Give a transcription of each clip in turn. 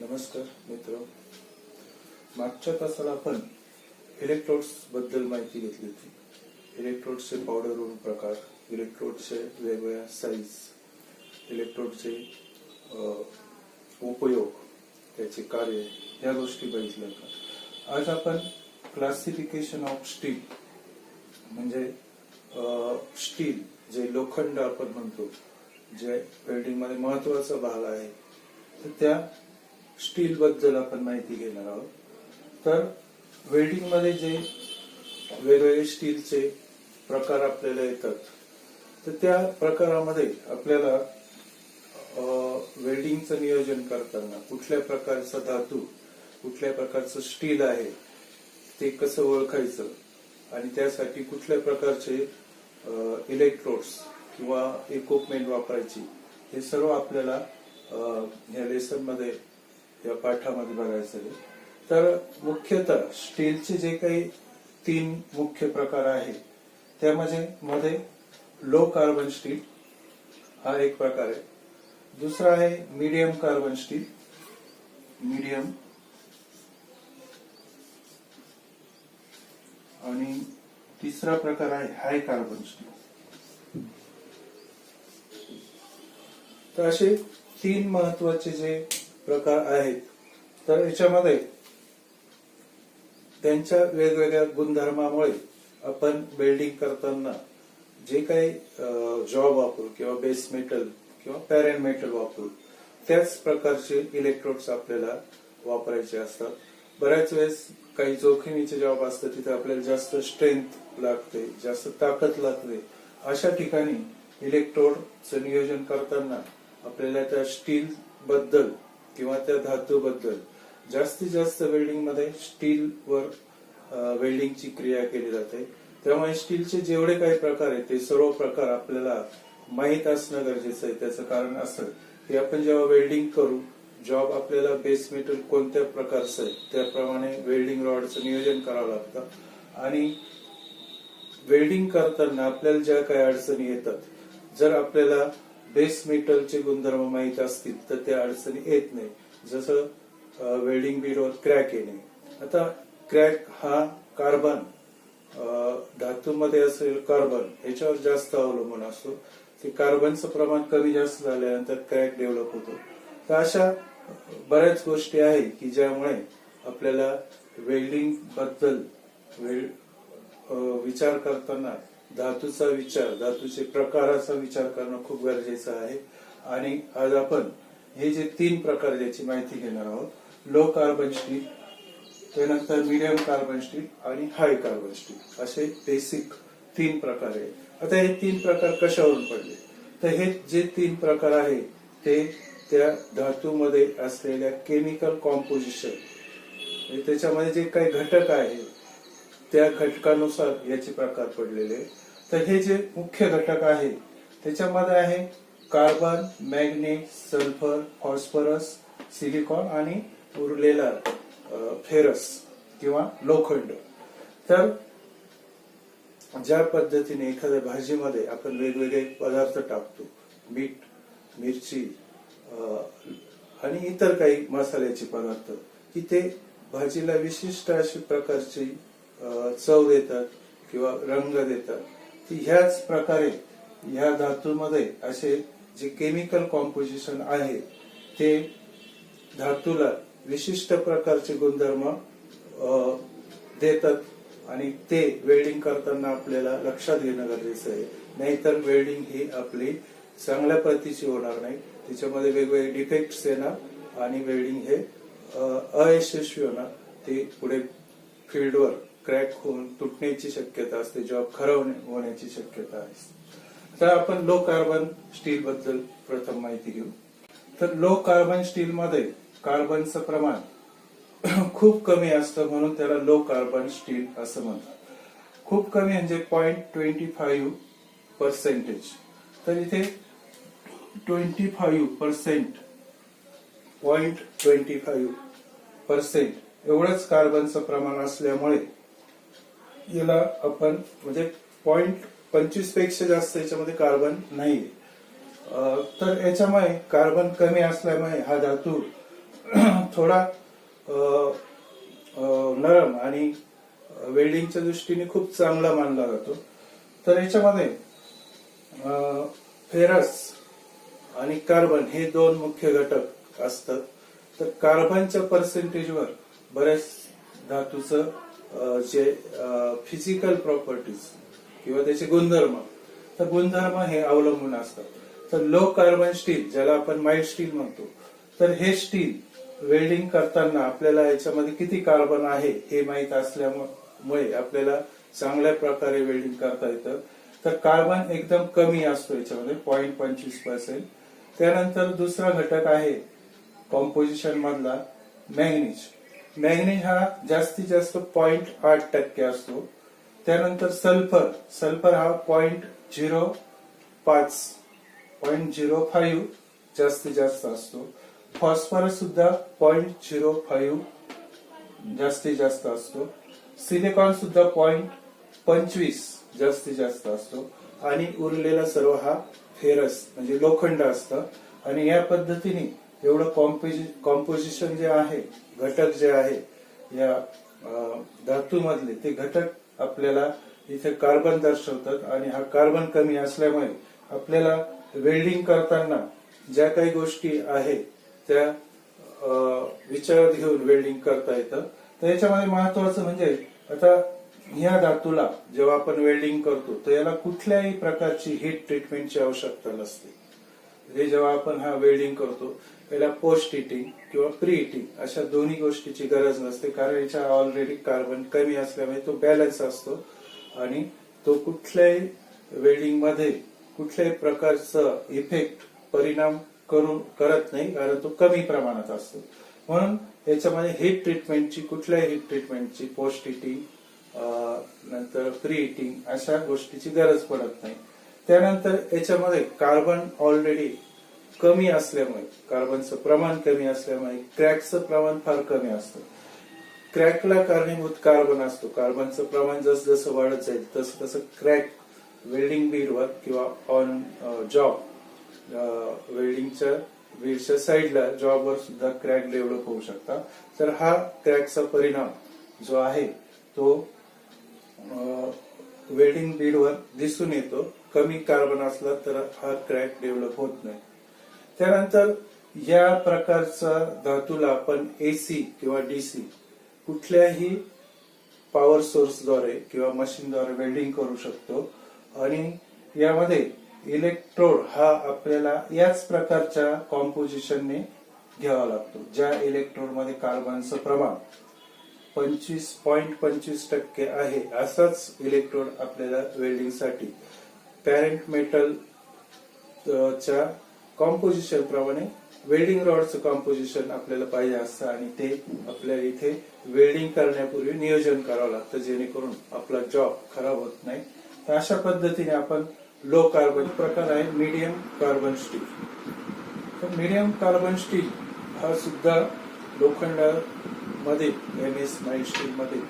नमस्कार मित्र. मागच्या तासाला आपण इलेक्ट्रोड्स बद्दल माहिती घेतली होती. इलेक्ट्रोड्सचे पावडरवरून प्रकार, इलेक्ट्रोडचे वेगवेगळ्या साईज, इलेक्ट्रोडचे उपयोग, त्याचे कार्य, या गोष्टी बघितल्या होत्या. आज आपण क्लासिफिकेशन ऑफ स्टील म्हणजे स्टील जे लोखंड आपण म्हणतो, जे वेल्डिंग मध्ये महत्वाचा भाग आहे, तर त्या स्टील बद्दल आपण माहिती घेणार आहोत. तर वेल्डिंग मध्ये जे वेगवेगळे स्टीलचे प्रकार आपल्याला येतात, तर त्या प्रकारामध्ये आपल्याला वेल्डिंगचं नियोजन करताना कुठल्या प्रकारचा धातू, कुठल्या प्रकारचं स्टील आहे ते कसं ओळखायचं आणि त्यासाठी कुठल्या प्रकारचे इलेक्ट्रोड्स किंवा इक्विपमेंट वापरायची, हे सर्व आपल्याला या लेसन मध्ये, या पाठामध्ये बघायचं आहे. तर मुख्यतः स्टीलचे जे काही 3 मुख्य प्रकार आहेत, त्यामध्ये लो कार्बन स्टील हा एक प्रकार आहे. दुसरा आहे मीडियम कार्बन स्टील, मीडियम, आणि तिसरा प्रकार आहे हाय कार्बन स्टील. तर असे 3 महत्वाचे जे प्रकार आहेत, तर याच्यामध्ये त्यांच्या वेगवेगळ्या गुणधर्मामुळे आपण वेल्डिंग करताना जे काही जॉब वापरू किंवा बेस मेटल किंवा पॅरेंट मेटल वापरू, त्याच प्रकारचे इलेक्ट्रोड्स आपल्याला वापरायचे असतात. बऱ्याच वेळेस काही जोखमीचे जॉब असतात, तिथे आपल्याला जास्त स्ट्रेंथ लागते, जास्त ताकद लागते. अशा ठिकाणी इलेक्ट्रोडचं नियोजन करताना आपल्याला त्या स्टील बद्दल किंवा त्या धातू बद्दल जास्तीत जास्त वेल्डिंग मध्ये स्टील वर वेल्डिंगची क्रिया केली जाते. त्यामुळे स्टीलचे जेवढे काही प्रकार आहेत, ते सर्व प्रकार आपल्याला माहीत असणं गरजेचं आहे. त्याचं कारण असं की आपण जेव्हा वेल्डिंग करू, जॉब आपल्याला बेस मेटल कोणत्या प्रकारचं आहे त्याप्रमाणे वेल्डिंग रॉडचं नियोजन करावं लागतं. आणि वेल्डिंग करताना आपल्याला ज्या काही अडचणी येतात, जर आपल्याला बेस मेटलचे गुणधर्म माहीत असतील तर त्या अडचणी येत नाही. जसं वेल्डिंग बीडवर क्रॅक येणे. आता क्रॅक हा कार्बन, धातूमध्ये असेल कार्बन, याच्यावर जास्त अवलंबून असतो. ते कार्बनचं प्रमाण कमी जास्त झाल्यानंतर क्रॅक डेव्हलप होतो. तर अशा बऱ्याच गोष्टी आहेत की ज्यामुळे आपल्याला वेल्डिंग बद्दल विचार करताना धातूचा विचार, धातूचे प्रकाराचा विचार करणं खूप गरजेचं आहे. आणि आज आपण हे जे 3 प्रकार ज्याची माहिती घेणार आहोत, लो कार्बन स्टील, त्यानंतर मीडियम कार्बन स्टील आणि हाय कार्बन स्टील, असे बेसिक 3 प्रकार आहेत. आता हे 3 प्रकार कशावरून पडले, तर हे जे 3 प्रकार आहे ते त्या धातूमध्ये असलेल्या केमिकल कॉम्पोजिशन, त्याच्यामध्ये जे काही घटक आहे त्या घटकानुसार याचे प्रकार पडलेले. तर हे जे मुख्य घटक आहे त्याच्यामध्ये आहे carbon, magnet, sulphur, phosphorus, silicon आणि उरलेला फेरस किंवा लोखंड. तर ज्या पद्धतीने एखाद्या भाजीमध्ये आपण वेगवेगळे पदार्थ टाकतो, मीठ, मिरची आणि इतर काही मसाल्याचे पदार्थ, की ते भाजीला विशिष्ट अशी प्रकारची चव देतात किंवा रंग देतात. ह्याच प्रकारे ह्या धातूमध्ये असे जे केमिकल कॉम्पोजिशन आहे ते धातूला विशिष्ट प्रकारचे गुणधर्म देतात. आणि ते वेल्डिंग करताना आपल्याला लक्षात घेणं गरजेचं आहे. नाहीतर वेल्डिंग ही आपली चांगल्या प्रतीची होणार नाही. त्याच्यामध्ये वेगवेगळे डिफेक्ट्स येणार आणि वेल्डिंग हे अयशस्वी होणार. ते पुढे फील्डवर क्रॅक होऊन तुटण्याची शक्यता असते, जॉब खराब होण्याची शक्यता असते. तर आपण लो कार्बन स्टील बद्दल प्रथम माहिती घेऊ. तर लो कार्बन स्टील मध्ये कार्बनचं प्रमाण खूप कमी असतं, म्हणून त्याला लो कार्बन स्टील असं म्हणतात. खूप कमी म्हणजे 0.25%. तर इथे 25%, 0.25% एवढंच कार्बनचं प्रमाण असल्यामुळे याला आपण म्हणजे 0.25 पेक्षा जास्त याच्यामध्ये कार्बन नाही. तर याच्यामुळे कार्बन कमी असल्यामुळे हा धातू थोडा नरम आणि वेल्डिंगच्या दृष्टीने खूप चांगला मानला जातो. तर याच्यामध्ये फेरस आणि कार्बन हे दोन मुख्य घटक असतात. तर कार्बनच्या पर्सेंटेजवर बऱ्याच धातूचं जे फिजिकल प्रॉपर्टीज किंवा त्याचे गुणधर्म, तर गुणधर्म हे अवलंबून असतात. तर लो कार्बन स्टील, ज्याला आपण माइल्ड स्टील म्हणतो, तर हे स्टील वेल्डिंग करताना आपल्याला याच्यामध्ये किती कार्बन आहे हे माहीत असल्यामुळे आपल्याला चांगल्या प्रकारे वेल्डिंग करता येतं. तर कार्बन एकदम कमी असतो याच्यामध्ये 0.25%. त्यानंतर दुसरा घटक आहे कॉम्पोजिशन मधला मॅंगनीज. मॅंगनीज हा जास्तीत जास्त 0.8% असतो. त्यानंतर सल्फर हा 0.05 जास्तीत जास्त असतो. फॉस्फरस सुद्धा 0.05 जास्तीत जास्त असतो. सिलिकॉन सुद्धा 0.25 जास्तीत जास्त असतो. आणि उरलेला सर्व हा फेरस म्हणजे लोखंड असतं. आणि या पद्धतीने एवढं कॉम्पोजिशन जे आहे, घटक जे आहे या धातूमधले, ते घटक आपल्याला इथे कार्बन दर्शवतात. आणि हा कार्बन कमी असल्यामुळे आपल्याला वेल्डिंग करताना ज्या काही गोष्टी आहेत त्या विचारात घेऊन वेल्डिंग करता येतं. तर याच्यामध्ये महत्वाचं म्हणजे आता ह्या धातूला जेव्हा आपण वेल्डिंग करतो तर याला कुठल्याही प्रकारची हीट ट्रीटमेंटची आवश्यकता नसते. हे जेव्हा आपण हा वेल्डिंग करतो याला पोस्ट हिटिंग किंवा प्री हिटिंग अशा दोन्ही गोष्टीची गरज नसते, कारण याच्या ऑलरेडी कार्बन कमी असल्यामुळे तो बॅलन्स असतो आणि तो कुठल्याही वेल्डिंग मध्ये कुठल्याही प्रकारचा इफेक्ट परिणाम करत नाही, कारण तो कमी प्रमाणात असतो. म्हणून याच्यामध्ये हीट ट्रीटमेंटची, कुठल्याही हीट ट्रीटमेंटची, पोस्ट हिटिंग नंतर प्री हिटिंग अशा गोष्टीची गरज पडत नाही. त्यानंतर याच्यामध्ये कार्बन ऑलरेडी कमी असल्यामुळे, कार्बनचं प्रमाण कमी असल्यामुळे क्रॅकचं प्रमाण फार कमी असतं. क्रॅकला कारणीभूत कार्बन असतो. कार्बनचं प्रमाण जसं जसं वाढत जाईल तसं तसं क्रॅक वेल्डिंग बीडवर किंवा ऑन जॉब वेल्डिंगच्या बीडच्या साईडला जॉबवर सुद्धा क्रॅक डेव्हलप होऊ शकतात. तर हा क्रॅकचा परिणाम जो आहे तो वेल्डिंग बीडवर दिसून येतो. कमी कार्बन असला तर हा क्रॅक डेव्हलप होत नाही. त्यानंतर या प्रकारचा धातूला आपण एसी किंवा डीसी कुठल्याही पॉवर सोर्सद्वारे किंवा मशीनद्वारे वेल्डिंग करू शकतो. आणि यामध्ये इलेक्ट्रोड हा आपल्याला याच प्रकारच्या कॉम्पोजिशनने घ्यावा लागतो. ज्या इलेक्ट्रोड मध्ये कार्बनचं प्रमाण 25.25% आहे असाच इलेक्ट्रोड आपल्याला वेल्डिंगसाठी पॅरेंट मेटल च्या कॉम्पोजिशन प्रमाणे वेल्डिंग रॉडचं कॉम्पोजिशन आपल्याला पाहिजे असतं. आणि ते आपल्याला इथे वेल्डिंग करण्यापूर्वी नियोजन करावं लागतं, जेणेकरून आपला जॉब खराब होत नाही. तर अशा पद्धतीने आपण लो कार्बन प्रकार आहे मीडियम कार्बन स्टील. तर मीडियम कार्बन स्टील हा सुद्धा लोखंडामध्ये MS माइल्ड स्टील मध्ये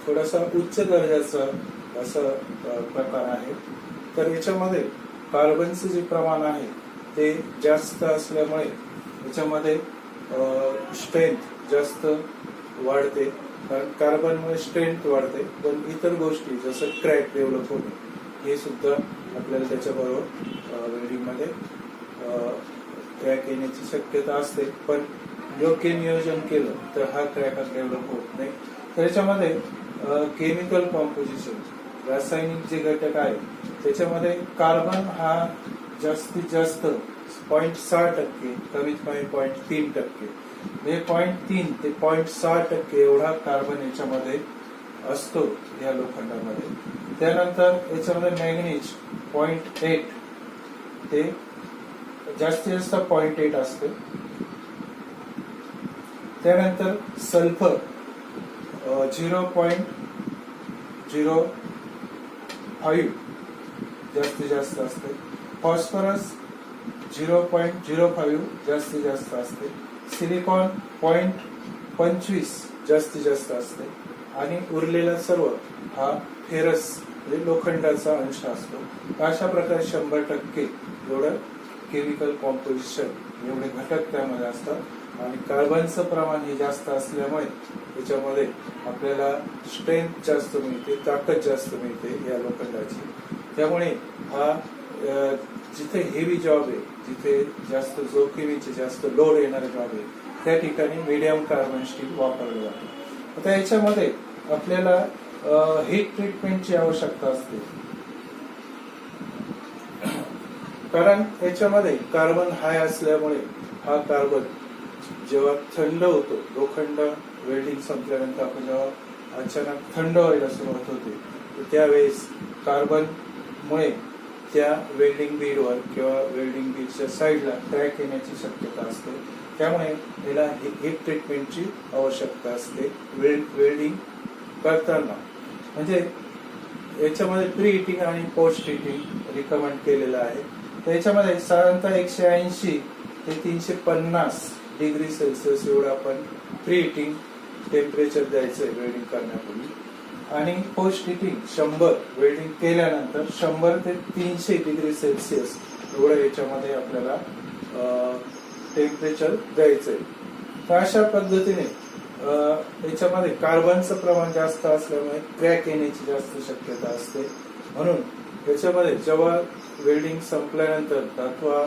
थोडासा उच्च दर्जाचा असा प्रकार आहे. तर याच्यामध्ये कार्बनचं जे प्रमाण आहे ते जास्त असल्यामुळे याच्यामध्ये स्ट्रेंथ जास्त वाढते, कारण कार्बनमुळे स्ट्रेंथ वाढते. पण इतर गोष्टी जसं क्रॅक डेव्हलप होणे हे सुद्धा आपल्याला त्याच्याबरोबर वेल्डिंग मध्ये क्रॅक येण्याची शक्यता असते. पण योग्य नियोजन केलं तर हा क्रॅक डेव्हलप होत नाही. तर याच्यामध्ये केमिकल कॉम्पोजिशन, रासायनिक जे घटक आहे त्याच्यामध्ये कार्बन हा जास्तीत जास्त 0.6%, कमीत कमी 0.3%, म्हणजे 0.3 ते 0.6% एवढा कार्बन याच्यामध्ये असतो या लोखंडामध्ये. त्यानंतर याच्यामध्ये मॅंगनीज 0.8 ते जास्तीत जास्त 0.8 असते. त्यानंतर सल्फर 0.05 जास्तीत जास्त असते. फॉस्फरस 0.05 जास्तीत जास्त असते. सिलिकॉन 0.25 जास्तीत जास्त असते. आणि उरलेला सर्व हा फेरस म्हणजे लोखंडाचा अंश असतो. अशा प्रकारे 100% एवढं केमिकल कॉम्पोजिशन एवढे घटक त्यामध्ये असतात आणि कार्बनचं प्रमाण हे जास्त असल्यामुळे त्याच्यामध्ये आपल्याला स्ट्रेंथ जास्त मिळते, ताकद जास्त मिळते या लोखंडाची. त्यामुळे हा जिथे हेवी जॉब आहे, जिथे जास्त जोखमीचे जास्त लोड येणारे जॉब आहे, त्या ठिकाणी मीडियम कार्बन स्टील वापरलं जातं. आता याच्यामध्ये आपल्याला हीट ट्रीटमेंटची आवश्यकता असते, कारण याच्यामध्ये कार्बन हाय असल्यामुळे हा कार्बन जेव्हा थंड होतो, लोखंड वेल्डिंग संपल्यानंतर आपण जेव्हा अचानक थंड व्हायला सुरुवात होते, तर त्यावेळेस कार्बनमुळे त्या वेल्डिंग बीडवर किंवा वेल्डिंग बीडच्या साईडला क्रॅक येण्याची शक्यता असते. त्यामुळे याला हीट ट्रीटमेंटची आवश्यकता असते वेल्डिंग करताना. म्हणजे याच्यामध्ये प्री हिटिंग आणि पोस्ट हिटिंग रिकमेंड केलेलं आहे. त्याच्यामध्ये साधारणतः 180 ते 350 डिग्री सेल्सिअस एवढं आपण प्री हिटिंग टेम्परेचर द्यायचंय वेल्डिंग करण्यापूर्वी, आणि पोस्ट हिटिंग 100 वेल्डिंग केल्यानंतर 100 ते 300 डिग्री सेल्सिअस एवढं याच्यामध्ये आपल्याला टेम्परेचर द्यायचंय. तर अशा पद्धतीने याच्यामध्ये कार्बनचं प्रमाण जास्त असल्यामुळे क्रॅक येण्याची जास्त शक्यता असते. म्हणून याच्यामध्ये जेव्हा वेल्डिंग संपल्यानंतर अथवा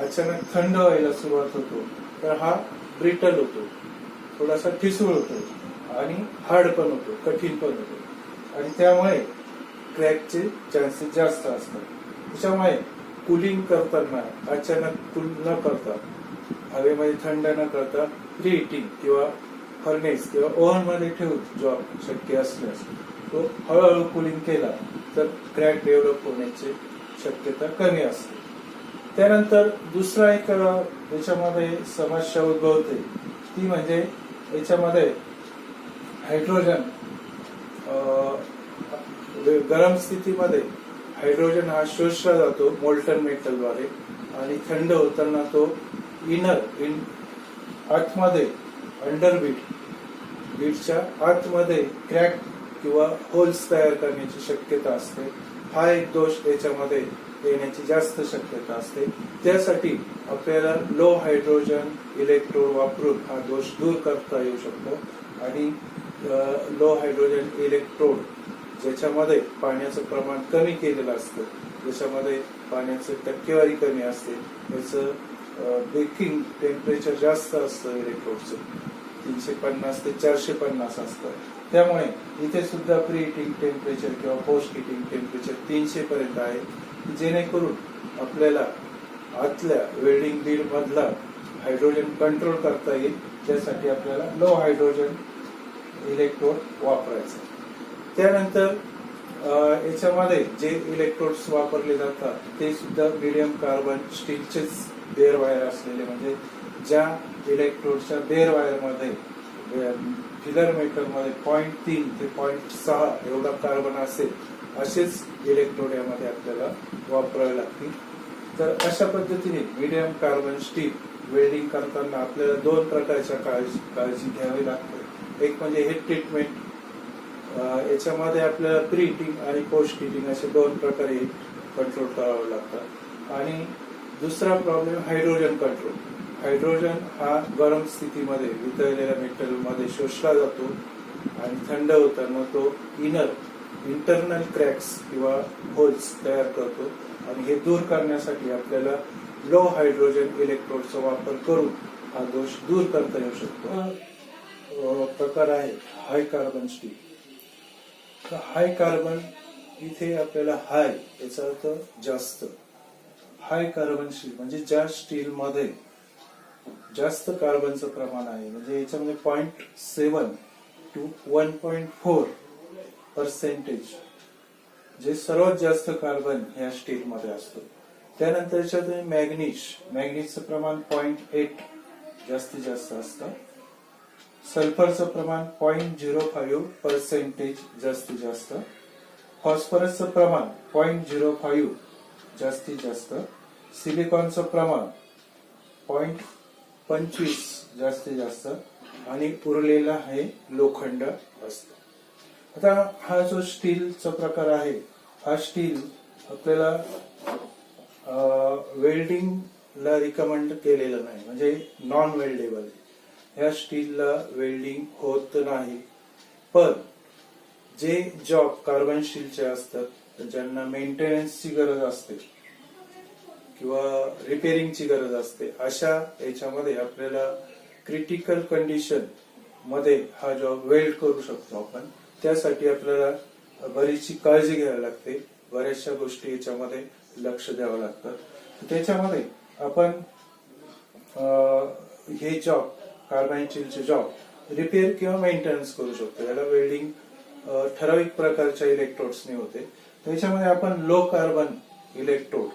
अचानक थंड व्हायला सुरुवात होतो, तर हा ब्रिटल होतो, थोडासा ठिसूळ होतो आणि हार्ड पण होतो, कठीण पण होतो, आणि त्यामुळे क्रॅकचे चान्सेस जास्त असतात. त्याच्यामुळे कुलिंग करताना अचानक कूल न करता, हवेमध्ये थंड न करता, प्री हिटिंग किंवा फर्नेस किंवा ओव्हन मध्ये ठेवून जॉब शक्य असल्यास तो हळूहळू कुलिंग केला तर क्रॅक डेव्हलप होण्याची शक्यता कमी असते. त्यानंतर दुसरा एक याच्यामध्ये समस्या उद्भवते, ती म्हणजे याच्यामध्ये हायड्रोजन गरम स्थितीमध्ये हायड्रोजन हा शोषला जातो मोल्टन मेटलद्वारे, आणि थंड होताना तो आतमध्ये अंडर बीडच्या आतमध्ये क्रॅक किंवा होल्स तयार करण्याची शक्यता असते. हा एक दोष याच्यामध्ये येण्याची जास्त शक्यता असते. त्यासाठी आपल्याला लो हायड्रोजन इलेक्ट्रोड वापरून हा दोष दूर करता येऊ शकतो. आणि लो हायड्रोजन इलेक्ट्रोड ज्याच्यामध्ये पाण्याचं प्रमाण कमी केलेलं असतं, ज्याच्यामध्ये पाण्याची टक्केवारी कमी असते, याचं बेकिंग टेम्परेचर जास्त असतं इलेक्ट्रोडचं, 350 ते 450 असतं. त्यामुळे इथे सुद्धा प्री हिटिंग टेम्परेचर किंवा पोस्ट हिटिंग टेम्परेचर 300 पर्यंत आहे, जेणेकरून आपल्याला आतल्या वेल्डिंग बीड मधला हायड्रोजन कंट्रोल करता येईल. त्यासाठी आपल्याला लो हायड्रोजन इलेक्ट्रोड वापरायचं. त्यानंतर याच्यामध्ये जे इलेक्ट्रोड्स वापरले जातात ते सुद्धा मीडियम कार्बन स्टीलचेच बेअर वायर असलेले, म्हणजे ज्या इलेक्ट्रोडच्या बेअर वायर मध्ये फिलर मेटल मध्ये 0.3 ते 0.6 एवढा कार्बन असेल, असेच इलेक्ट्रोड यामध्ये आपल्याला वापरावे लागतील. तर अशा पद्धतीने मीडियम कार्बन स्टील वेल्डिंग करताना आपल्याला दोन प्रकारच्या काळजी घ्यावी लागते. एक म्हणजे हीट ट्रीटमेंट, याच्यामध्ये आपल्याला प्री हिटिंग आणि पोस्ट हिटिंग असे दोन प्रकारे कंट्रोल करावे लागतात. आणि दुसरा प्रॉब्लेम हायड्रोजन कंट्रोल. हायड्रोजन हा गरम स्थितीमध्ये वितळलेल्या मेटल मध्ये शोषला जातो आणि थंड होताना तो इंटरनल क्रॅक्स किंवा होल्स तयार करतो, आणि हे दूर करण्यासाठी आपल्याला लो हायड्रोजन इलेक्ट्रोडचा वापर करून हा दोष दूर करता येऊ शकतो. प्रकार आहे हाय कार्बन स्टील. हाय कार्बन इथे आपल्याला हाय याचा अर्थ जास्त. हाय कार्बन स्टील म्हणजे ज्या स्टील मध्ये जास्त कार्बनचं प्रमाण आहे, म्हणजे याच्यामध्ये 0.7 to 1.4% जे सर्वात जास्त कार्बन ह्या स्टील मध्ये असतो. त्यानंतर याच्यात मॅग्नीजचं प्रमाण 0.8 जास्तीत जास्त असतं. सल्फरचं प्रमाण 0.05% जास्तीत जास्त. फॉस्फरसचं प्रमाण 0.05 जास्तीत जास्त. सिलिकॉनचं प्रमाण 0.25 जास्तीत जास्त, आणि उरलेला हे लोखंड असतं. आता हा जो स्टीलचा प्रकार आहे, हा स्टील आपल्याला वेल्डिंग ला रिकमेंड केलेलं नाही, म्हणजे नॉन वेल्डेबल. ह्या स्टीलला वेल्डिंग होत नाही. पण जे जॉब कार्बन स्टीलचे असतात, ज्यांना मेंटेनन्सची गरज असते किंवा रिपेअरिंगची गरज असते, अशा याच्यामध्ये आपल्याला क्रिटिकल कंडिशन मध्ये हा जॉब वेल्ड करू शकतो आपण. त्यासाठी आपल्याला बरीचशी काळजी घ्यावी लागते, बऱ्याचशा गोष्टी याच्यामध्ये लक्ष द्यावं लागतं. त्याच्यामध्ये आपण हे जॉब कार्बन स्टीलचे जॉब रिपेअर किंवा मेंटेनन्स करू शकतो. याला वेल्डिंग ठराविक प्रकारच्या इलेक्ट्रोड्सने होते. त्याच्यामध्ये आपण लो कार्बन इलेक्ट्रोड,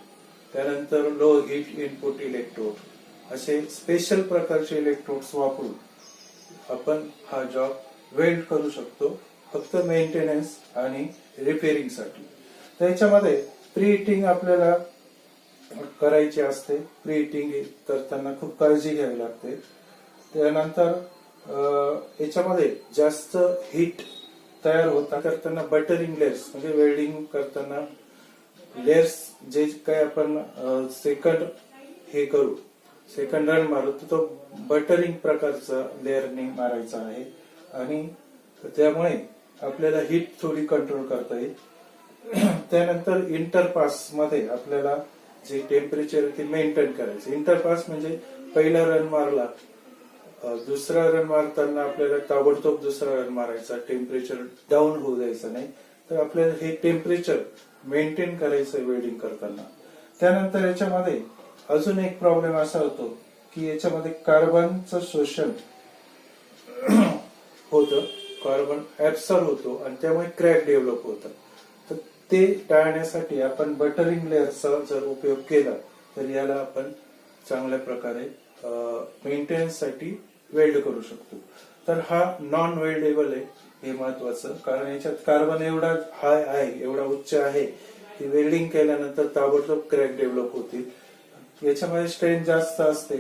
त्यानंतर लो हीट इनपुट इलेक्ट्रोड असे स्पेशल प्रकारचे इलेक्ट्रोड्स वापरून आपण हा जॉब वेल्ड करू शकतो, फक्त मेंटेनन्स आणि रिपेअरिंग साठी. त्याच्यामध्ये प्री हिटिंग आपल्याला करायची असते. प्री हिटिंग करताना खूप काळजी घ्यावी लागते. त्यानंतर याच्यामध्ये जास्त हीट तयार होता करताना बटरिंग लेयर्स, म्हणजे वेल्डिंग करताना लेयर्स जे काही आपण सेकंड रन मारू, तो बटरिंग प्रकारचा लेअरने मारायचा आहे आणि त्यामुळे आपल्याला हीट थोडी कंट्रोल करता येईल. त्यानंतर इंटरपास मध्ये आपल्याला जे टेम्परेचर ते मेंटेन करायचं. इंटरपास म्हणजे पहिला रन मारला, दुसरा रन मारताना आपल्याला ताबडतोब दुसरा रन मारायचा, टेम्परेचर डाऊन होऊ द्यायचं नाही. तर आपल्याला हे टेम्परेचर मेंटेन करायचं वेल्डिंग करताना. त्यानंतर याच्यामध्ये अजून एक प्रॉब्लेम असा होतो की याच्यामध्ये कार्बनचं शोषण होतं, कार्बन ऍब्सॉर्ब होतो आणि त्यामुळे क्रॅक डेव्हलप होतात. तर ते टाळण्यासाठी आपण बटरिंग लेअरचा जर उपयोग केला तर याला आपण चांगल्या प्रकारे मेंटेनन्स साठी वेल्ड करू शकतो. तर हा नॉन वेल्डेबल आहे, हे महत्वाचं, कारण याच्यात कार्बन एवढा हाय आहे, एवढा उच्च आहे की वेल्डिंग केल्यानंतर ताबडतोब क्रॅक डेव्हलप होतील. याच्यामध्ये स्ट्रेंथ जास्त असते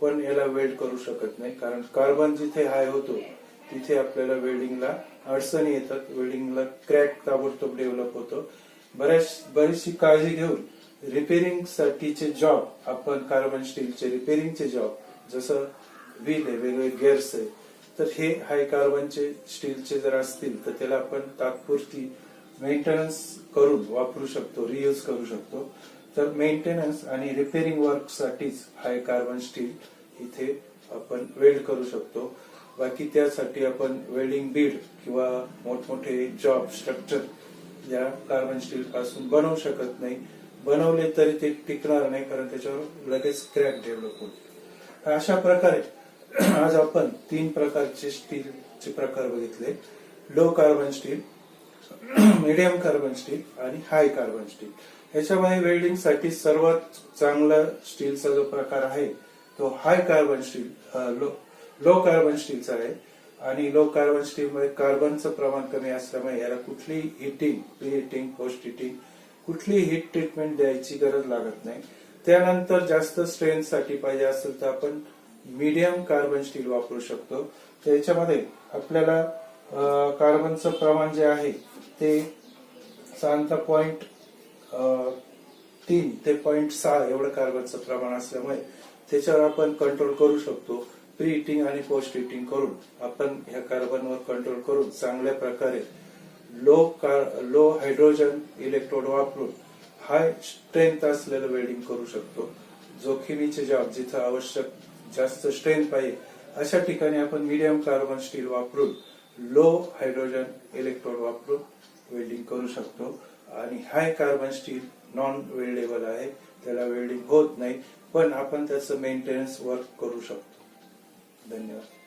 पण याला वेल्ड करू शकत नाही, कारण कार्बन जिथे हाय होतो तिथे आपल्याला वेल्डिंगला अडचणी येतात, वेल्डिंगला क्रॅक ताबडतोब डेव्हलप होतो. बरीचशी काळजी घेऊन रिपेअरिंग साठीचे जॉब आपण कार्बन स्टीलचे रिपेअरिंगचे जॉब, जसं व्हील आहे, वेगवेगळे गिअर्स आहे, तर हे हाय कार्बनचे स्टीलचे जर असतील तर त्याला आपण तात्पुरती मेंटेनन्स करून वापरू शकतो, रियूज करू शकतो. तर मेंटेनन्स आणि रिपेअरिंग वर्क साठीच हाय कार्बन स्टील इथे आपण वेल्ड करू शकतो. बाकी त्यासाठी आपण वेल्डिंग बीड किंवा मोठमोठे जॉब स्ट्रक्चर या कार्बन स्टील पासून बनवू शकत नाही. बनवले तरी ते टिकणार नाही, कारण त्याच्यावर लगेच क्रॅक डेव्हलप होतो. अशा प्रकारे आज आपण 3 प्रकारचे स्टीलचे प्रकार बघितले: low carbon steel, medium carbon steel आणि हाय कार्बन स्टील. याच्यामध्ये वेल्डिंग साठी सर्वात चांगला स्टीलचा जो प्रकार आहे तो हाय कार्बन स्टील, लो कार्बन स्टीलचा आहे. आणि लो कार्बन स्टील मध्ये कार्बनचं प्रमाण कमी असल्यामुळे याला कुठलीही heating, preheating, post heating, कुठलीही हीट ट्रीटमेंट द्यायची गरज लागत नाही. त्यानंतर जास्त स्ट्रेंथ साठी पाहिजे असेल तर आपण मीडियम कार्बन स्टील वापरू शकतो. त्याच्यामध्ये आपल्याला कार्बनचं प्रमाण जे आहे ते साधारणतः 0.3 ते 0.6 एवढं कार्बनचं प्रमाण असल्यामुळे त्याच्यावर आपण कंट्रोल करू शकतो. प्री हिटिंग आणि पोस्ट हिटिंग करून आपण ह्या कार्बनवर कंट्रोल करून चांगल्या प्रकारे लो हायड्रोजन इलेक्ट्रोड वापरून हाय स्ट्रेंथ असलेलं वेल्डिंग करू शकतो. जोखमीचे जॉब जिथं आवश्यक जास्त स्ट्रेंथ पाहिजे अशा ठिकाणी आपण मीडियम कार्बन स्टील वापरून लो हायड्रोजन इलेक्ट्रोड वापरून वेल्डिंग करू शकतो. आणि हाय कार्बन स्टील नॉन वेल्डेबल आहे, त्याला वेल्डिंग होत नाही, पण आपण त्याचं मेंटेनन्स वर्क करू शकतो. धन्यवाद.